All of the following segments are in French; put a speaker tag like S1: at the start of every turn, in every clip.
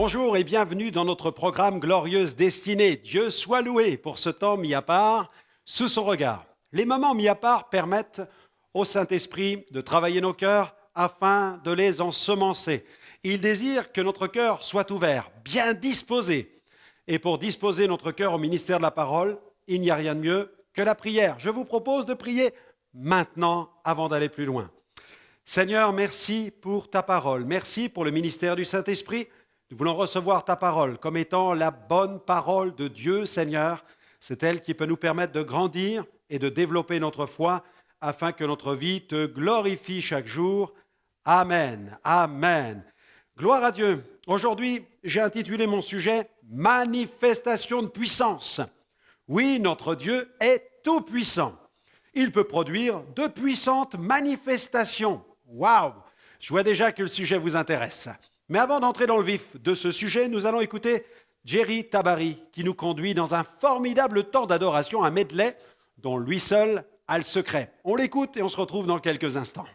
S1: Bonjour et bienvenue dans notre programme Glorieuse Destinée. Dieu soit loué pour ce temps mis à part sous son regard. Les moments mis à part permettent au Saint-Esprit de travailler nos cœurs afin de les ensemencer. Il désire que notre cœur soit ouvert, bien disposé. Et pour disposer notre cœur au ministère de la parole, il n'y a rien de mieux que la prière. Je vous propose de prier maintenant avant d'aller plus loin. Seigneur, merci pour ta parole. Merci pour le ministère du Saint-Esprit. Nous voulons recevoir ta parole comme étant la bonne parole de Dieu, Seigneur. C'est elle qui peut nous permettre de grandir et de développer notre foi afin que notre vie te glorifie chaque jour. Amen. Amen. Gloire à Dieu. Aujourd'hui, j'ai intitulé mon sujet « Manifestation de puissance ». Oui, notre Dieu est tout-puissant. Il peut produire de puissantes manifestations. Waouh! Je vois déjà que le sujet vous intéresse. Mais avant d'entrer dans le vif de ce sujet, nous allons écouter Jerry Tabary qui nous conduit dans un formidable temps d'adoration, un medley dont lui seul a le secret. On l'écoute et on se retrouve dans quelques instants.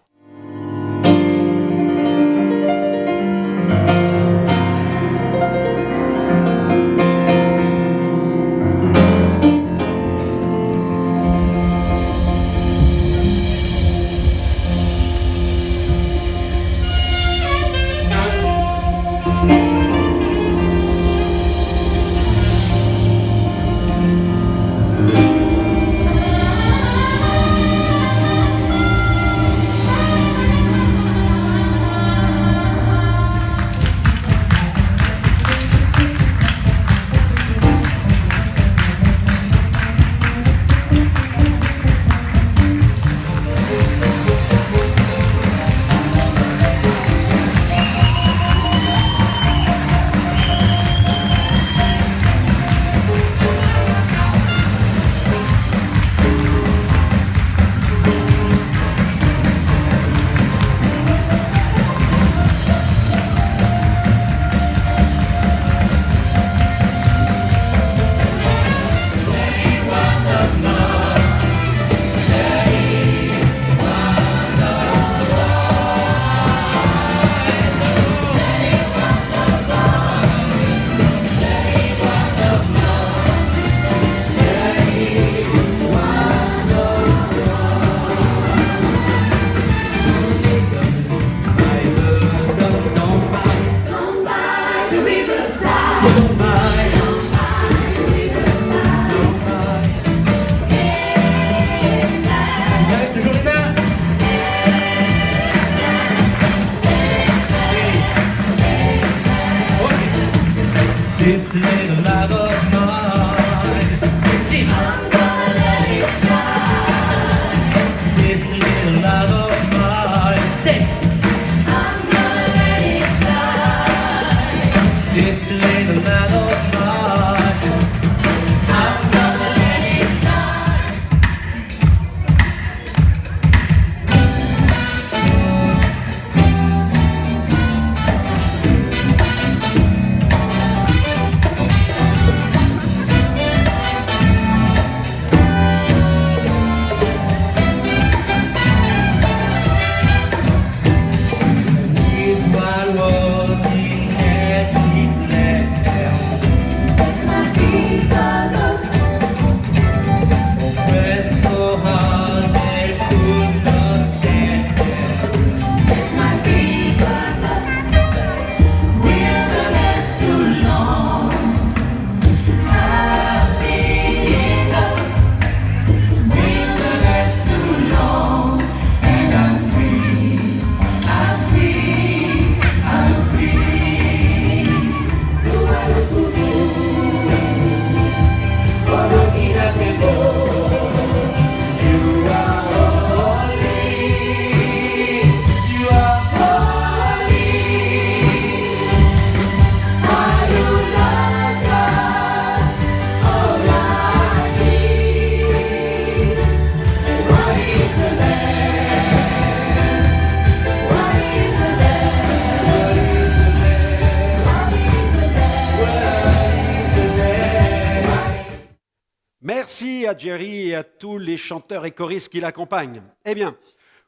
S1: Merci à Jerry et à tous les chanteurs et choristes qui l'accompagnent. Eh bien,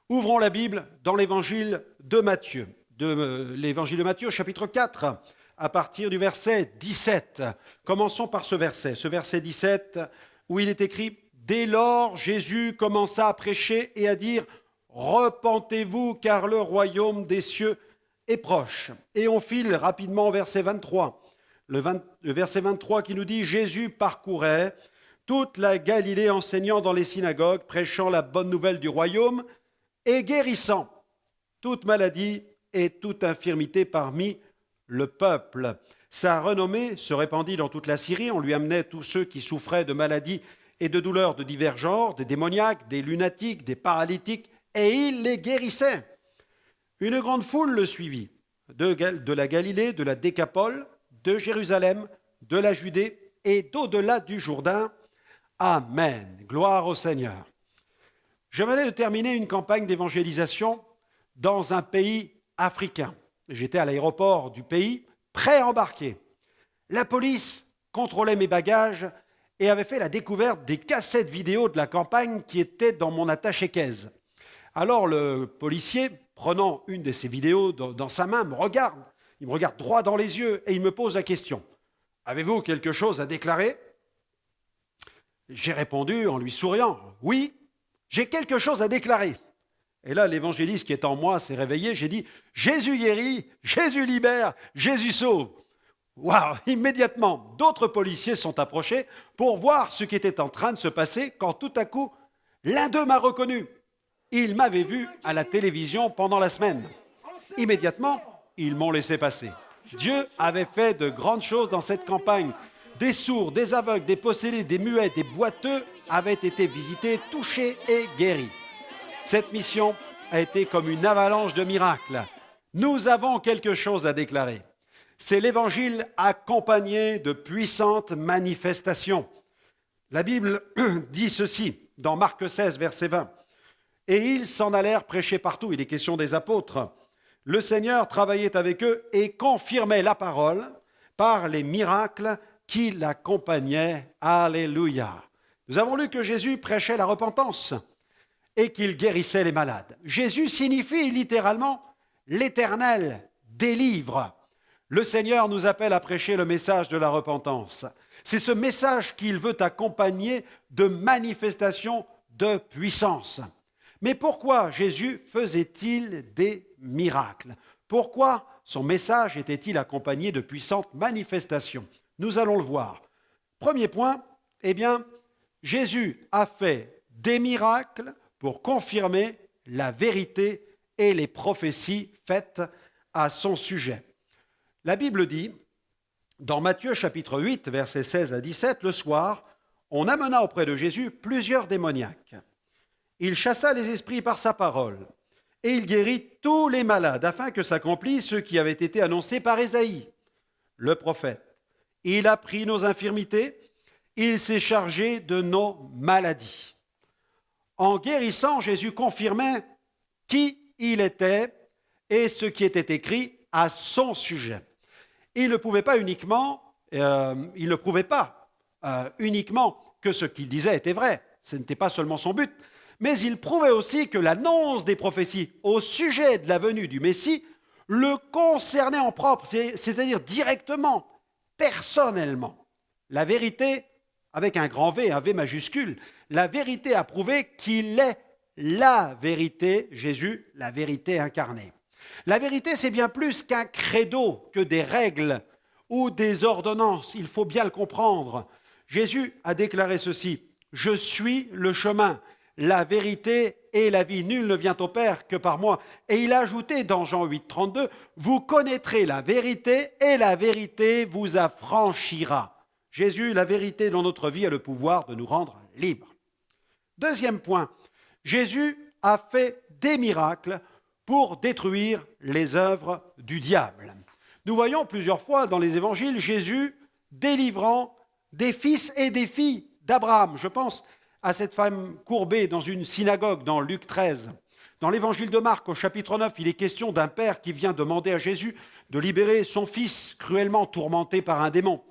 S1: ouvrons la Bible dans l'évangile de Matthieu. L'évangile de Matthieu, chapitre 4. à partir du verset 17. Commençons par ce verset 17, où il est écrit « Dès lors, Jésus commença à prêcher et à dire « Repentez-vous, car le royaume des cieux est proche. » Et on file rapidement au verset 23. Le verset 23 qui nous dit « Jésus parcourait toute la Galilée enseignant dans les synagogues, prêchant la bonne nouvelle du royaume et guérissant toute maladie et toute infirmité parmi le peuple. » Sa renommée se répandit dans toute la Syrie. On lui amenait tous ceux qui souffraient de maladies et de douleurs de divers genres, des démoniaques, des lunatiques, des paralytiques, et il les guérissait. Une grande foule le suivit, de la Galilée, de la Décapole, de Jérusalem, de la Judée et d'au-delà du Jourdain. Amen. Gloire au Seigneur. Je venais de terminer une campagne d'évangélisation dans un pays africain. J'étais à l'aéroport du pays, prêt à embarquer. La police contrôlait mes bagages et avait fait la découverte des cassettes vidéo de la campagne qui étaient dans mon attaché-caisse. Alors le policier, prenant une de ces vidéos dans sa main, il me regarde droit dans les yeux et il me pose la question « Avez-vous quelque chose à déclarer ?» J'ai répondu en lui souriant « Oui, j'ai quelque chose à déclarer. » Et là, l'évangéliste qui est en moi s'est réveillé, j'ai dit « Jésus guérit, Jésus libère, Jésus sauve !» Waouh! Immédiatement, d'autres policiers sont approchés pour voir ce qui était en train de se passer quand tout à coup, l'un d'eux m'a reconnu. Il m'avait vu à la télévision pendant la semaine. Immédiatement, ils m'ont laissé passer. Dieu avait fait de grandes choses dans cette campagne. Des sourds, des aveugles, des possédés, des muets, des boiteux avaient été visités, touchés et guéris. Cette mission a été comme une avalanche de miracles. Nous avons quelque chose à déclarer. C'est l'évangile accompagné de puissantes manifestations. La Bible dit ceci dans Marc 16, verset 20. « Et ils s'en allèrent prêcher partout. » Il est question des apôtres. « Le Seigneur travaillait avec eux et confirmait la parole par les miracles qui l'accompagnaient. » Alléluia. Nous avons lu que Jésus prêchait la repentance et qu'il guérissait les malades. Jésus signifie littéralement « l'Éternel délivre ». Le Seigneur nous appelle à prêcher le message de la repentance. C'est ce message qu'il veut accompagner de manifestations de puissance. Mais pourquoi Jésus faisait-il des miracles? Pourquoi son message était-il accompagné de puissantes manifestations? Nous allons le voir. Premier point, Jésus a fait des miracles pour confirmer la vérité et les prophéties faites à son sujet. La Bible dit, dans Matthieu chapitre 8, versets 16 à 17, le soir, on amena auprès de Jésus plusieurs démoniaques. Il chassa les esprits par sa parole, et il guérit tous les malades, afin que s'accomplisse ce qui avait été annoncé par Ésaïe, le prophète. Il a pris nos infirmités, il s'est chargé de nos maladies. En guérissant, Jésus confirmait qui il était et ce qui était écrit à son sujet. Il ne prouvait pas uniquement que ce qu'il disait était vrai. Ce n'était pas seulement son but. Mais il prouvait aussi que l'annonce des prophéties au sujet de la venue du Messie le concernait en propre, c'est-à-dire directement, personnellement. La vérité, avec un grand V, un V majuscule, la vérité a prouvé qu'il est la vérité, Jésus, la vérité incarnée. La vérité, c'est bien plus qu'un credo, que des règles ou des ordonnances. Il faut bien le comprendre. Jésus a déclaré ceci, « Je suis le chemin, la vérité et la vie. Nul ne vient au Père que par moi. » Et il a ajouté dans Jean 8, 32, « Vous connaîtrez la vérité et la vérité vous affranchira. » Jésus, la vérité dans notre vie, a le pouvoir de nous rendre libres. Deuxième point, Jésus a fait des miracles pour détruire les œuvres du diable. Nous voyons plusieurs fois dans les évangiles Jésus délivrant des fils et des filles d'Abraham. Je pense à cette femme courbée dans une synagogue dans Luc 13. Dans l'évangile de Marc, au chapitre 9, il est question d'un père qui vient demander à Jésus de libérer son fils cruellement tourmenté par un démon.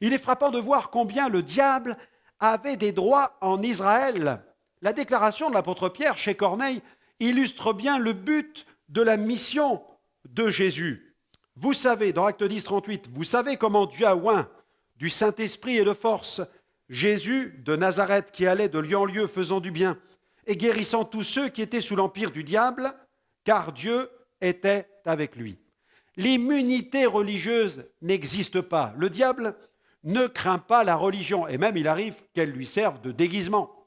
S1: Il est frappant de voir combien le diable avait des droits en Israël. La déclaration de l'apôtre Pierre chez Corneille illustre bien le but de la mission de Jésus. Vous savez, dans Acte 10, 38, vous savez comment Dieu a oint du Saint-Esprit et de force Jésus de Nazareth qui allait de lieu en lieu faisant du bien et guérissant tous ceux qui étaient sous l'empire du diable, car Dieu était avec lui. L'immunité religieuse n'existe pas. Le diable ne craint pas la religion, et même il arrive qu'elle lui serve de déguisement.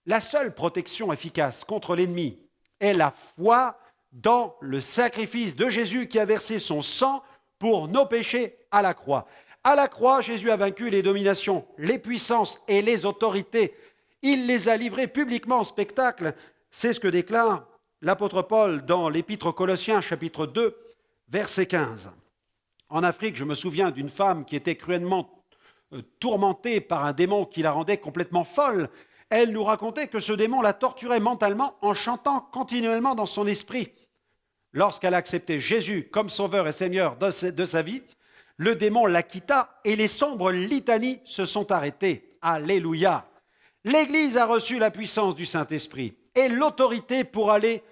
S1: La seule protection efficace contre l'ennemi est la foi dans le sacrifice de Jésus qui a versé son sang pour nos péchés à la croix. À la croix, Jésus a vaincu les dominations, les puissances et les autorités. Il les a livrées publiquement en spectacle. C'est ce que déclare l'apôtre Paul dans l'épître aux Colossiens, chapitre 2, verset 15. En Afrique, je me souviens d'une femme qui était cruellement tourmentée par un démon qui la rendait complètement folle. Elle nous racontait que ce démon la torturait mentalement en chantant continuellement dans son esprit. Lorsqu'elle a accepté Jésus comme sauveur et seigneur de sa vie, le démon la quitta et les sombres litanies se sont arrêtées. Alléluia! L'Église a reçu la puissance du Saint-Esprit et l'autorité pour aller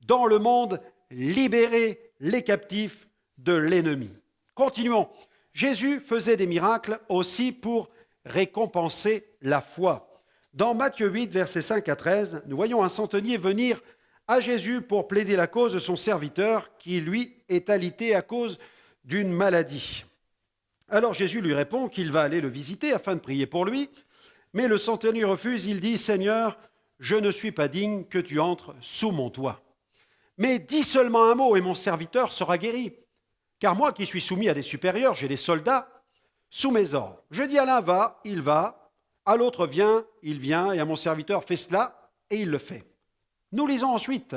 S1: dans le monde libérer les captifs de l'ennemi. Continuons. Jésus faisait des miracles aussi pour récompenser la foi. Dans Matthieu 8, versets 5 à 13, nous voyons un centenier venir à Jésus pour plaider la cause de son serviteur qui, lui, est alité à cause d'une maladie. Alors Jésus lui répond qu'il va aller le visiter afin de prier pour lui, mais le centenier refuse, il dit « Seigneur, je ne suis pas digne que tu entres sous mon toit. Mais dis seulement un mot et mon serviteur sera guéri. Car moi qui suis soumis à des supérieurs, j'ai des soldats sous mes ordres. Je dis à l'un va, il va, à l'autre viens, il vient, et à mon serviteur fais cela, et il le fait. » Nous lisons ensuite.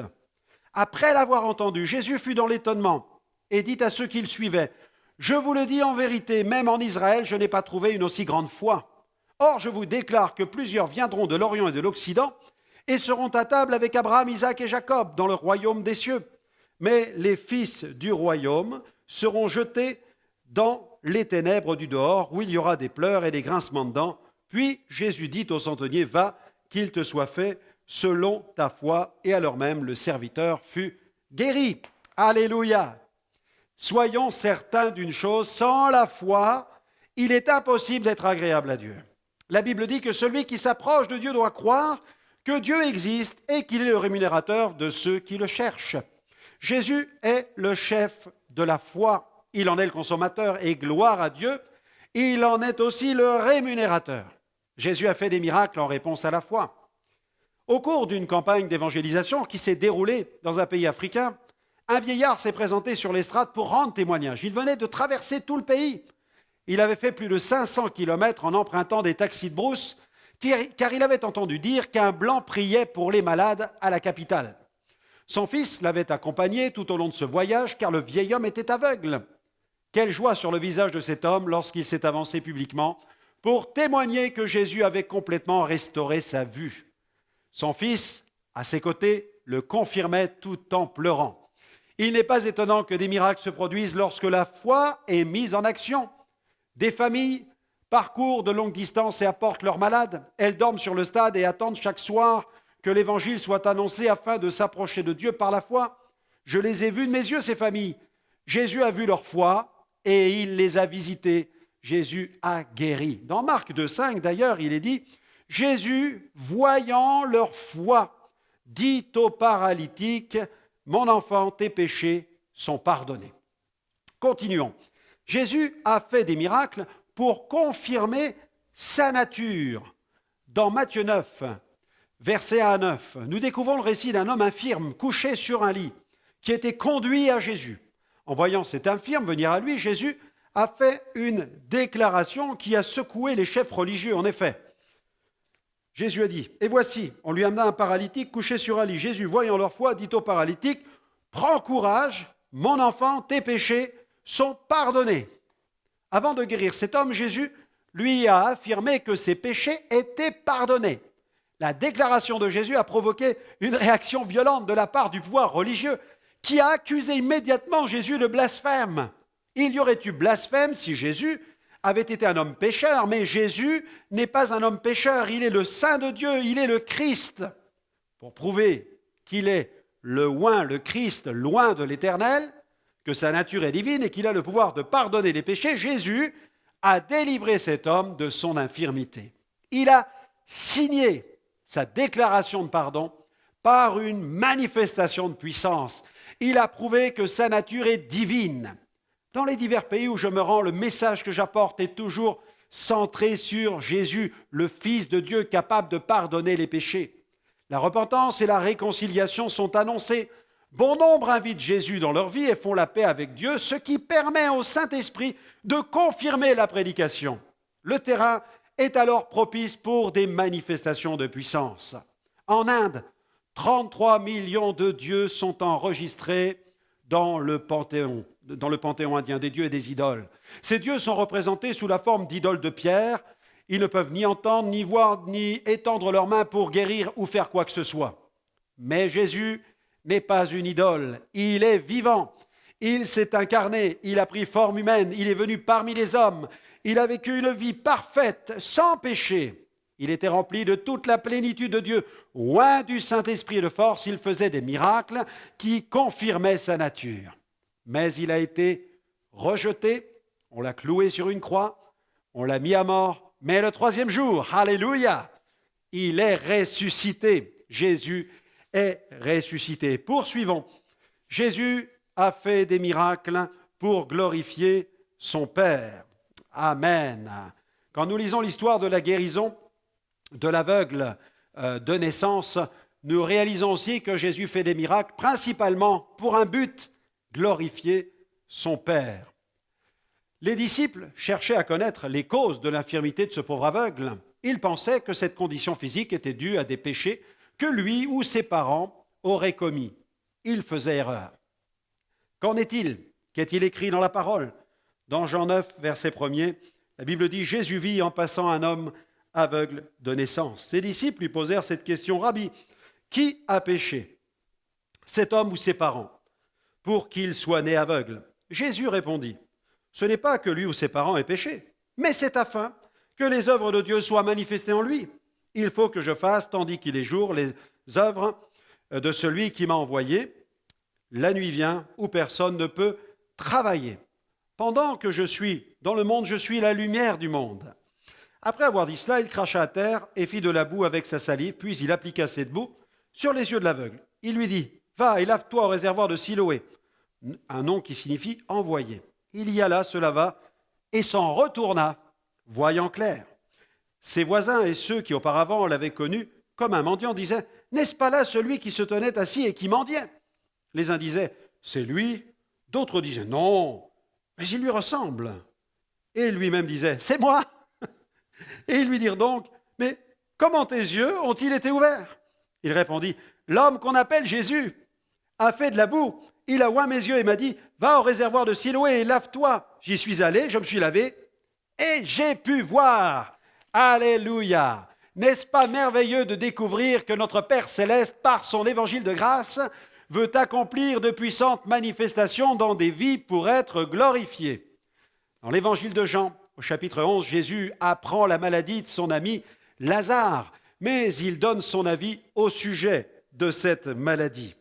S1: Après l'avoir entendu, Jésus fut dans l'étonnement et dit à ceux qui le suivaient, « Je vous le dis en vérité, même en Israël, je n'ai pas trouvé une aussi grande foi. Or, je vous déclare que plusieurs viendront de l'Orient et de l'Occident et seront à table avec Abraham, Isaac et Jacob dans le royaume des cieux. Mais les fils du royaume seront jetés dans les ténèbres du dehors, où il y aura des pleurs et des grincements de dents. Puis Jésus dit au centenier, va, qu'il te soit fait selon ta foi. Et alors même, le serviteur fut guéri. Alléluia! Soyons certains d'une chose, sans la foi, il est impossible d'être agréable à Dieu. La Bible dit que celui qui s'approche de Dieu doit croire que Dieu existe et qu'il est le rémunérateur de ceux qui le cherchent. Jésus est le chef de la foi. Il en est le consommateur et gloire à Dieu. Il en est aussi le rémunérateur. Jésus a fait des miracles en réponse à la foi. Au cours d'une campagne d'évangélisation qui s'est déroulée dans un pays africain, un vieillard s'est présenté sur l'estrade pour rendre témoignage. Il venait de traverser tout le pays. Il avait fait plus de 500 kilomètres en empruntant des taxis de brousse, car il avait entendu dire qu'un blanc priait pour les malades à la capitale. Son fils l'avait accompagné tout au long de ce voyage, car le vieil homme était aveugle. Quelle joie sur le visage de cet homme lorsqu'il s'est avancé publiquement pour témoigner que Jésus avait complètement restauré sa vue. Son fils, à ses côtés, le confirmait tout en pleurant. Il n'est pas étonnant que des miracles se produisent lorsque la foi est mise en action. Des familles parcourent de longues distances et apportent leurs malades. Elles dorment sur le stade et attendent chaque soir que l'évangile soit annoncé afin de s'approcher de Dieu par la foi. Je les ai vues de mes yeux, ces familles. Jésus a vu leur foi et il les a visitées. Jésus a guéri. Dans Marc 2,5 d'ailleurs, il est dit « Jésus, voyant leur foi, dit au paralytique « Mon enfant, tes péchés sont pardonnés. » Continuons. Jésus a fait des miracles pour confirmer sa nature. Dans Matthieu 9, versets 1 à 9, nous découvrons le récit d'un homme infirme couché sur un lit qui était conduit à Jésus. En voyant cet infirme venir à lui, Jésus a fait une déclaration qui a secoué les chefs religieux. En effet, Jésus a dit, « Et voici, on lui amena un paralytique couché sur un lit. Jésus, voyant leur foi, dit au paralytique, « Prends courage, mon enfant, tes péchés sont pardonnés. » Avant de guérir cet homme, Jésus lui a affirmé que ses péchés étaient pardonnés. La déclaration de Jésus a provoqué une réaction violente de la part du pouvoir religieux qui a accusé immédiatement Jésus de blasphème. Il y aurait eu blasphème si Jésus avait été un homme pécheur, mais Jésus n'est pas un homme pécheur, il est le Saint de Dieu, il est le Christ. Pour prouver qu'il est le oint, le Christ, loin de l'Éternel, que sa nature est divine et qu'il a le pouvoir de pardonner les péchés, Jésus a délivré cet homme de son infirmité. Il a signé sa déclaration de pardon par une manifestation de puissance. Il a prouvé que sa nature est divine. Dans les divers pays où je me rends, le message que j'apporte est toujours centré sur Jésus, le Fils de Dieu capable de pardonner les péchés. La repentance et la réconciliation sont annoncées. Bon nombre invitent Jésus dans leur vie et font la paix avec Dieu, ce qui permet au Saint-Esprit de confirmer la prédication. Le terrain est alors propice pour des manifestations de puissance. En Inde, 33 millions de dieux sont enregistrés dans le panthéon indien, des dieux et des idoles. Ces dieux sont représentés sous la forme d'idoles de pierre. Ils ne peuvent ni entendre, ni voir, ni étendre leurs mains pour guérir ou faire quoi que ce soit. Mais Jésus n'est pas une idole, il est vivant. Il s'est incarné, il a pris forme humaine, il est venu parmi les hommes. Il a vécu une vie parfaite, sans péché. Il était rempli de toute la plénitude de Dieu. Loin du Saint-Esprit et de force, il faisait des miracles qui confirmaient sa nature. Mais il a été rejeté, on l'a cloué sur une croix, on l'a mis à mort. Mais le troisième jour, alléluia, il est ressuscité. Jésus est ressuscité. Poursuivons. Jésus a fait des miracles pour glorifier son Père. Amen. Quand nous lisons l'histoire de la guérison de l'aveugle de naissance, nous réalisons aussi que Jésus fait des miracles principalement pour un but, glorifier son Père. Les disciples cherchaient à connaître les causes de l'infirmité de ce pauvre aveugle. Ils pensaient que cette condition physique était due à des péchés que lui ou ses parents auraient commis. Ils faisaient erreur. Qu'en est-il? Qu'est-il écrit dans la parole? Dans Jean 9, verset 1er, la Bible dit « Jésus vit en passant un homme aveugle de naissance. » Ses disciples lui posèrent cette question « Rabbi, qui a péché, cet homme ou ses parents, pour qu'il soit né aveugle ?» Jésus répondit « Ce n'est pas que lui ou ses parents aient péché, mais c'est afin que les œuvres de Dieu soient manifestées en lui. Il faut que je fasse, tandis qu'il est jour, les œuvres de celui qui m'a envoyé. La nuit vient où personne ne peut travailler. Pendant que je suis dans le monde, je suis la lumière du monde. » Après avoir dit cela, il cracha à terre et fit de la boue avec sa salive, puis il appliqua cette boue sur les yeux de l'aveugle. Il lui dit « Va et lave-toi au réservoir de Siloé », un nom qui signifie « envoyé ». Il y alla, se lava et s'en retourna, voyant clair. Ses voisins et ceux qui auparavant l'avaient connu comme un mendiant disaient « N'est-ce pas là celui qui se tenait assis et qui mendiait ?» Les uns disaient « C'est lui », d'autres disaient « Non, mais il lui ressemble. » Et lui-même disait « C'est moi !» Et ils lui dirent donc « Mais comment tes yeux ont-ils été ouverts ?» Il répondit « L'homme qu'on appelle Jésus a fait de la boue. Il a oint mes yeux et m'a dit « Va au réservoir de Siloé et lave-toi. » J'y suis allé, je me suis lavé et j'ai pu voir. Alléluia! N'est-ce pas merveilleux de découvrir que notre Père céleste, par son évangile de grâce, veut accomplir de puissantes manifestations dans des vies pour être glorifié. Dans l'évangile de Jean, au chapitre 11, Jésus apprend la maladie de son ami Lazare, mais il donne son avis au sujet de cette maladie.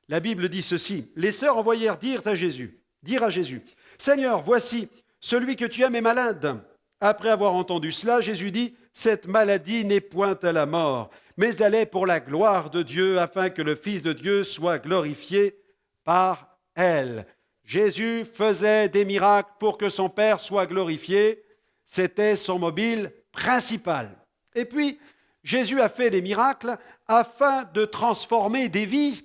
S1: La Bible dit ceci, « Les sœurs envoyèrent dire à Jésus, « Seigneur, voici, celui que tu aimes est malade. » Après avoir entendu cela, Jésus dit, « Cette maladie n'est point à la mort, mais elle est pour la gloire de Dieu, afin que le Fils de Dieu soit glorifié par elle. » Jésus faisait des miracles pour que son Père soit glorifié. C'était son mobile principal. Et puis, Jésus a fait des miracles afin de transformer des vies.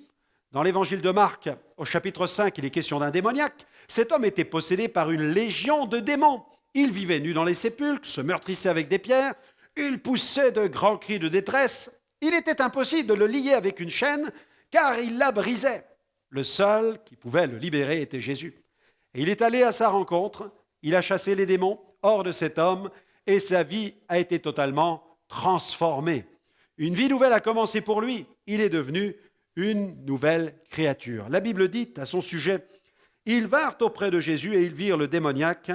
S1: Dans l'évangile de Marc, au chapitre 5, il est question d'un démoniaque. Cet homme était possédé par une légion de démons. Il vivait nu dans les sépulcres, se meurtrissait avec des pierres. Il poussait de grands cris de détresse. Il était impossible de le lier avec une chaîne, car il la brisait. Le seul qui pouvait le libérer était Jésus. Et il est allé à sa rencontre, il a chassé les démons hors de cet homme, et sa vie a été totalement transformée. Une vie nouvelle a commencé pour lui. Il est devenu une nouvelle créature. La Bible dit à son sujet, « Ils vinrent auprès de Jésus et ils virent le démoniaque,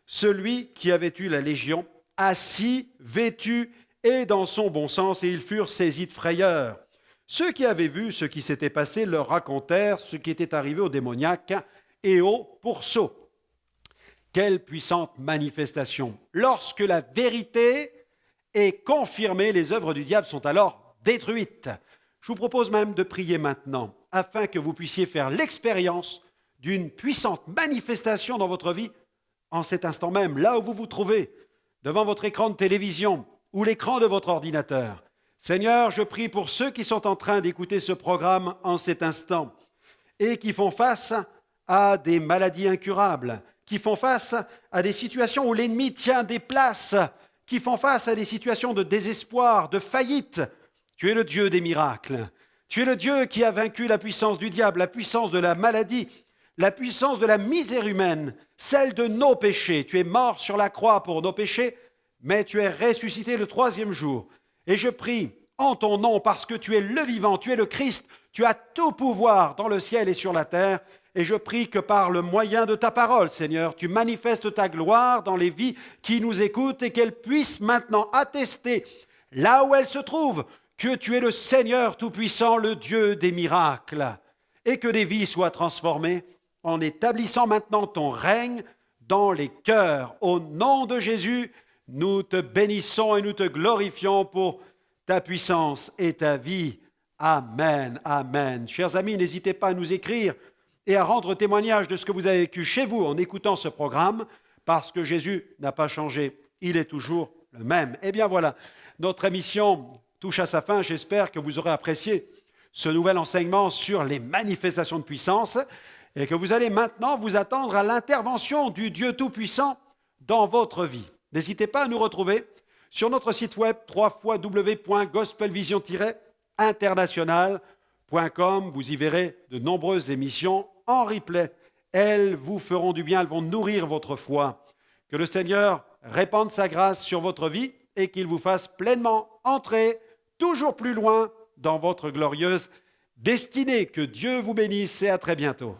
S1: celui qui avait eu la légion, assis, vêtu et dans son bon sens, et ils furent saisis de frayeur. Ceux qui avaient vu ce qui s'était passé leur racontèrent ce qui était arrivé au démoniaque et au pourceau. Quelle puissante manifestation! Lorsque la vérité est confirmée, les œuvres du diable sont alors détruites. Je vous propose même de prier maintenant, afin que vous puissiez faire l'expérience d'une puissante manifestation dans votre vie en cet instant même, là où vous vous trouvez, devant votre écran de télévision ou l'écran de votre ordinateur. Seigneur, je prie pour ceux qui sont en train d'écouter ce programme en cet instant et qui font face à des maladies incurables, qui font face à des situations où l'ennemi tient des places, qui font face à des situations de désespoir, de faillite. Tu es le Dieu des miracles. Tu es le Dieu qui a vaincu la puissance du diable, la puissance de la maladie, la puissance de la misère humaine, celle de nos péchés. Tu es mort sur la croix pour nos péchés, mais tu es ressuscité le 3e jour. Et je prie en ton nom parce que tu es le vivant, tu es le Christ, tu as tout pouvoir dans le ciel et sur la terre. Et je prie que par le moyen de ta parole, Seigneur, tu manifestes ta gloire dans les vies qui nous écoutent et qu'elles puissent maintenant attester, là où elles se trouvent, que tu es le Seigneur Tout-Puissant, le Dieu des miracles, et que des vies soient transformées en établissant maintenant ton règne dans les cœurs. Au nom de Jésus, nous te bénissons et nous te glorifions pour ta puissance et ta vie. Amen, amen. Chers amis, n'hésitez pas à nous écrire et à rendre témoignage de ce que vous avez vécu chez vous en écoutant ce programme, parce que Jésus n'a pas changé, il est toujours le même. Eh bien voilà, notre émission touche à sa fin. J'espère que vous aurez apprécié ce nouvel enseignement sur les manifestations de puissance et que vous allez maintenant vous attendre à l'intervention du Dieu Tout-Puissant dans votre vie. N'hésitez pas à nous retrouver sur notre site web www.gospelvision-international.com. Vous y verrez de nombreuses émissions en replay. Elles vous feront du bien, elles vont nourrir votre foi. Que le Seigneur répande sa grâce sur votre vie et qu'il vous fasse pleinement entrer toujours plus loin dans votre glorieuse destinée. Que Dieu vous bénisse et à très bientôt.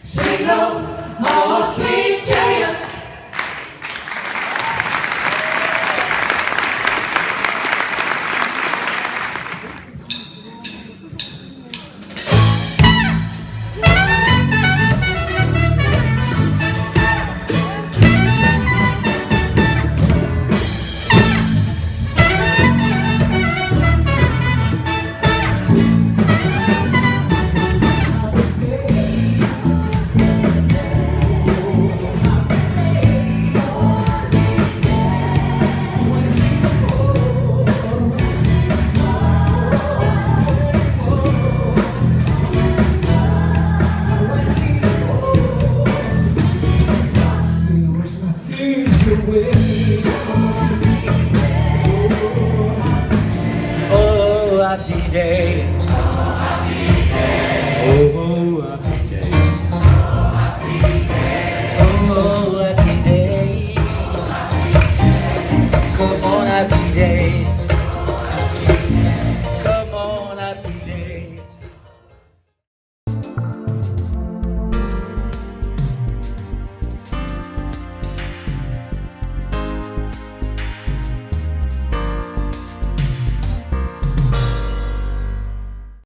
S2: Sing low, oh sweet chariots. Oh, happy day. Oh,